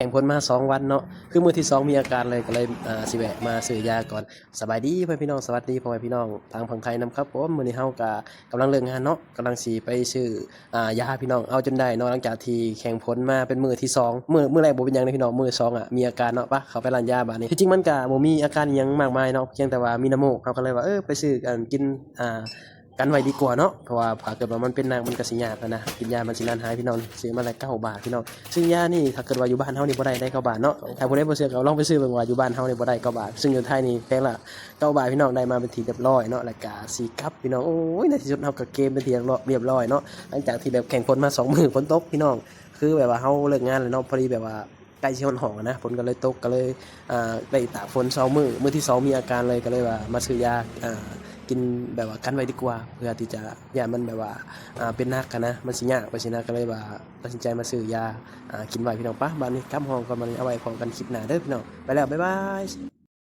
แข่งพ้นมา2 วันเนาะคือมื้อที่2มีอาการเลยก็เลยสิแวะมาซื้อยาก่อนสบายดีพ่อพี่น้องสวัสดีพ่อแม่พี่น้องทางฝั่งไทยนำครับผมมื้อนี้เฮาก็กำลังเลิกงานเนาะกำลังสิไปซื้อยาพี่น้องเอาจนได้เนาะหลังจากที่แข่งพ้นมาเป็นมื้อที่2มื้อแรกบ่เป็นหยังเลยพี่น้องมื้อ2มีอาการเนาะปะเข้าไปร้านยาบัดนี้ที่จริงมันก็บ่มีอาการอิหยังมากมายเนาะเพียงแต่ว่ามีน้ำมูกเขาก็เลยว่าไปซื้อกันกินกันไว้ดีกว่าเนาะเพราะว่าถ้าเกิดว่ามันเป็นหนักมันก็สิยากนะกินยามันสินานหายพี่น้องซื้อมาละ9 บาทพี่น้องซึ่งยานี่ถ้าเกิดว่าอยู่บ้านเฮานี่บ่ได้9 บาทเนาะถ้าผู้ใดบ่เชื่อก็ลองไปซื้อเบิ่งว่าอยู่บ้านเฮานี่บ่ได้9 บาทซึ่งอยู่ไทยนี่แพงละ9 บาทพี่น้องได้มาเป็นที่เรียบร้อยเนาะแล้วก็4 คัพพี่น้องโอ้ยในที่สุดเฮาก็เกมเป็นที่เรียบร้อยเนาะหลังจากที่แบบแข่งฝนมา2 มื้อฝนตกพี่น้องคือแบบว่าเฮาเลิกงานแล้วเนาะพอดีแบบว่าใกล้สิฮอดห้องนะฝนก็เลยตกก็เลยได้ตากฝน2 มื้อที่2มีอาการเลยก็เลยว่ามาซื้อยากินแบบว่ากันไว้ดีกว่าเพื่อที่จะอย่ามันแบบว่าเป็นหนักกันนะมันสิยากไปสินะก็เลยว่าตัดสินใจมาซื้อยากินไว้พี่น้องปะบัดนี้กลับห้องก่อนบัดนี้เอาไว้พอกันคลิปหน้าเด้อพี่น้องไปแล้วบ๊ายบาย